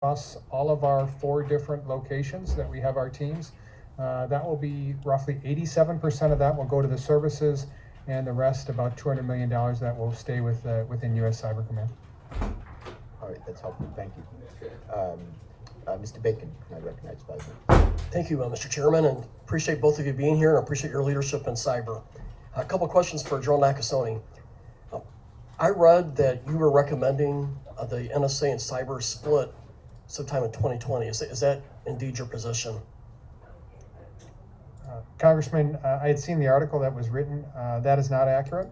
across all of our 4 different locations that we have our teams. That will be roughly 87% of that will go to the services, and the rest, about $200 million, that will stay within U.S. Cyber Command. All right, that's helpful. Thank you. Mr. Bacon, I recognize 5 minutes. Thank you, Mr. Chairman, and appreciate both of you being here, and appreciate your leadership in cyber. A couple of questions for Joe Nakasone. I read that you were recommending the NSA and cyber split sometime in 2020. Is that indeed your position? Congressman, I had seen the article that was written. That is not accurate.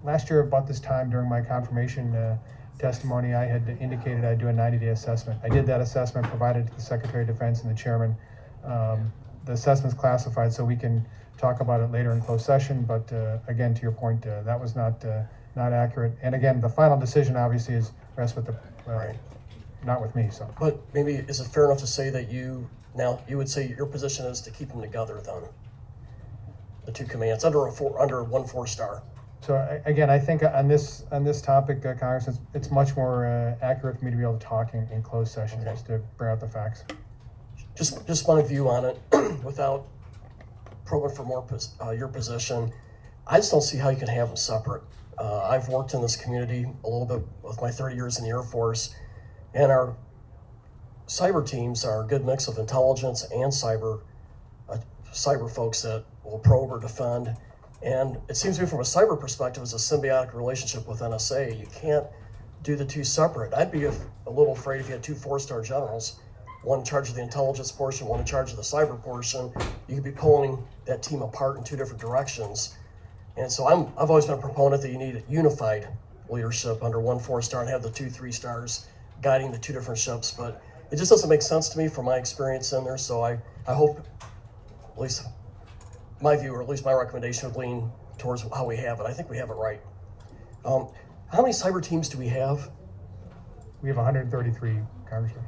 Last year about this time during my confirmation testimony, I had indicated I'd do a 90-day assessment. I did that assessment, provided to the Secretary of Defense and the Chairman. The assessment's classified, so we can talk about it later in closed session, but again, to your point, that was not accurate. And again, the final decision obviously rests with the, Right. not with me. So, But maybe is it fair enough to say that you would say your position is to keep them together then? The 2 commands under one 4-star. So again, I think on this topic, Congress, it's much more accurate for me to be able to talk in closed session, Okay. just to bring out the facts. Just my view on it, without probing for more your position. I just don't see how you can have them separate. I've worked in this community a little bit with my 30 years in the Air Force, and our cyber teams are a good mix of intelligence and cyber folks that will probe or defend. And it seems to me from a cyber perspective, it's a symbiotic relationship with NSA. You can't do the 2 separate. I'd be a little afraid if you had 2 4-star generals, one in charge of the intelligence portion, one in charge of the cyber portion. You could be pulling that team apart in 2 different directions. And so I've always been a proponent that you need unified leadership under one 4-star and have the 2 3-stars guiding the 2 different ships. But it just doesn't make sense to me from my experience in there. So I hope, at least my view, or at least my recommendation, would lean towards how we have it. I think we have it right. How many cyber teams do we have? We have 133, Congressman.